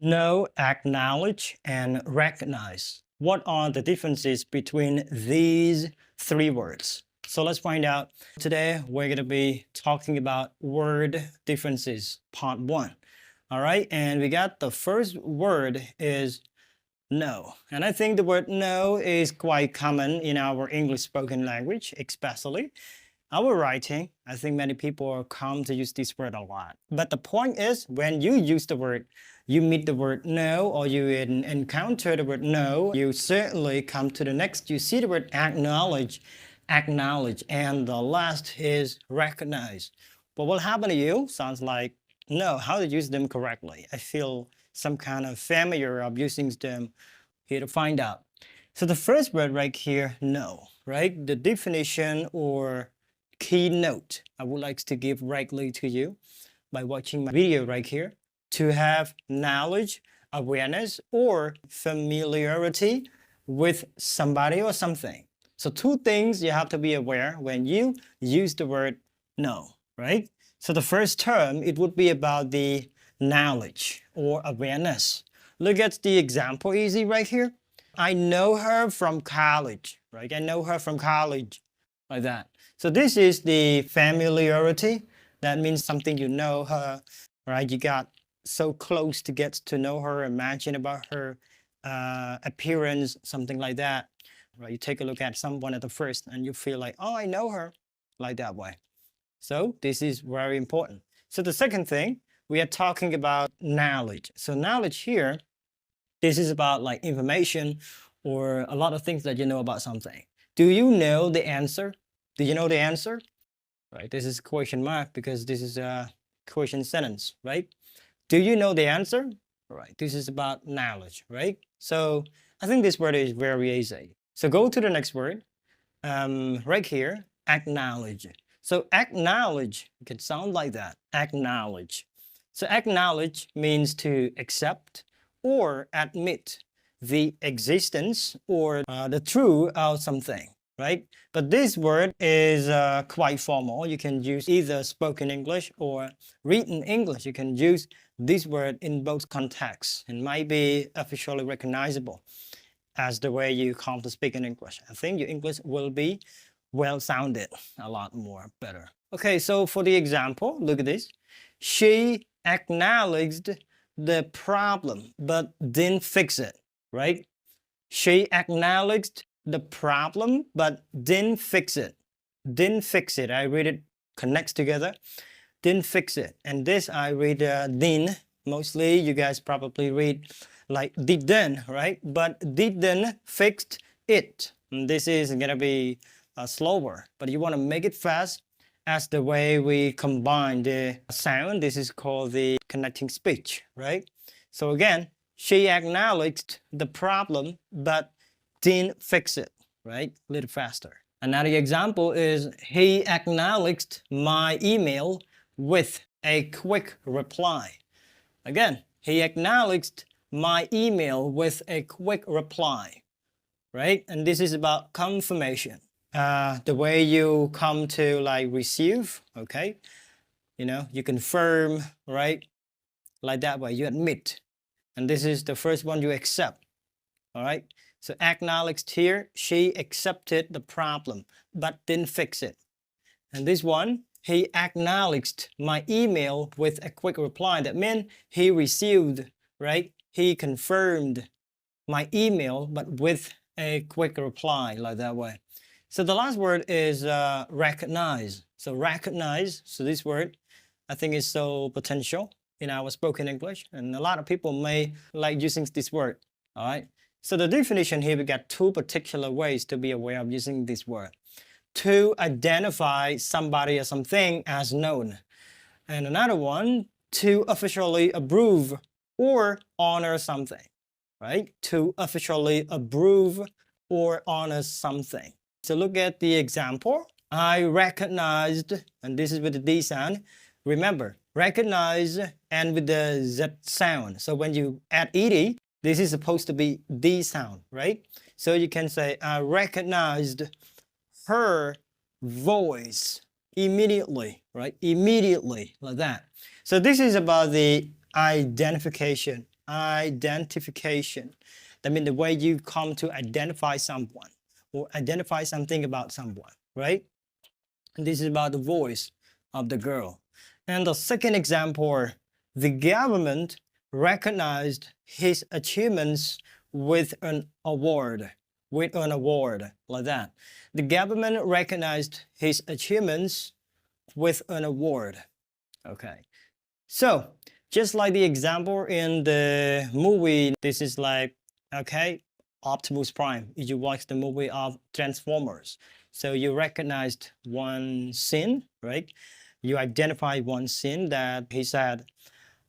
Know, acknowledge, and recognize. What are the differences between these three words? So let's find out. Today, we're going to be talking about word differences, part one. All right, and we got the first word is no. And I think the word no is quite common in our English spoken language, especially our writing. I think many people come to use this word a lot. But the point is, when you use the word, you meet the word no, or you encounter the word no, you certainly come to the next. You see the word acknowledge, acknowledge, and the last is recognize. But what happened to you sounds like no, how to use them correctly. I feel some kind of familiar of using them here to find out. So the first word right here, no, right? The definition or keynote I would like to give rightly to you by watching my video right here. To have knowledge, awareness, or familiarity with somebody or something. So two things you have to be aware when you use the word know, right? So the first term, it would be about the knowledge or awareness. Look at the example easy right here. I know her from college, right? I know her from college, like that. So this is the familiarity. That means something you know her, right? You got so close to get to know her, imagine about her appearance, something like that, right? You take a look at someone at the first and you feel like, oh, I know her, like that way. So this is very important. So the second thing, we are talking about knowledge. So knowledge here, this is about like information or a lot of things that you know about something. Do you know the answer? Do you know the answer? Right, this is question mark because this is a question sentence, right? Do you know the answer? Right, this is about knowledge, right? So I think this word is very easy. So go to the next word, right here, acknowledge. So acknowledge, it can sound like that, acknowledge. So acknowledge means to accept or admit the existence or the truth of something, right? But this word is quite formal. You can use either spoken English or written English. You can use this word in both contexts and might be officially recognizable as the way you come to speak in English. I think your English will be well-sounded, a lot more better. Okay, so for the example, look at this. She acknowledged the problem, but didn't fix it, right? She acknowledged the problem, but didn't fix it. Didn't fix it. I read it connects together. Didn't fix it. And this I read didn't. Mostly you guys probably read like didn't, right? But didn't fixed it. And this is gonna be slower, but you want to make it fast as the way we combine the sound. This is called the connecting speech, right? So again, she acknowledged the problem, but didn't fix it, right? A little faster. Another example is he acknowledged my email with a quick reply. Again, he acknowledged my email with a quick reply, right? And this is about confirmation. The way you come to like receive, okay? You know, you confirm, right? Like that way, you admit. And this is the first one you accept, all right? So acknowledged here, she accepted the problem, but didn't fix it. And this one, he acknowledged my email with a quick reply. That means he received, right? He confirmed my email, but with a quick reply, like that way. So the last word is recognize. So recognize, so this word, I think is so potential in our spoken English. And a lot of people may like using this word, all right? So the definition here, we got two particular ways to be aware of using this word. To identify somebody or something as known. And another one, to officially approve or honor something, right? To officially approve or honor something. So look at the example. I recognized, and this is with the D sound. Remember, recognize and with the Z sound. So when you add ED, this is supposed to be D sound, right? So you can say, I recognized her voice immediately, right? Immediately, like that. So this is about the identification identification. That means the way you come to identify someone or identify something about someone, right? And this is about the voice of the girl. And the second example, the government recognized his achievements with an award. With an award, like that. The government recognized his achievements with an award. Okay. So, just like the example in the movie, this is like, okay, Optimus Prime. You watch the movie of Transformers. So you recognized one scene, right? You identified one scene that he said,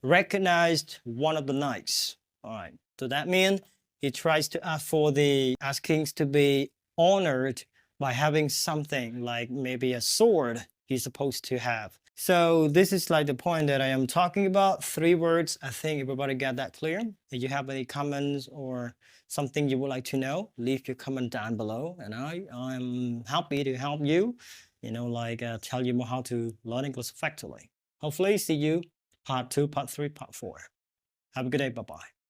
recognized one of the knights. All right. So that means he tries to ask for the askings to be honored by having something like maybe a sword he's supposed to have. So this is like the point that I am talking about. 3 words. I think everybody got that clear. If you have any comments or something you would like to know, leave your comment down below, and I'm happy to help you. Tell you more how to learn English effectively. Hopefully, see you part 2, part 3, part 4. Have a good day. Bye bye.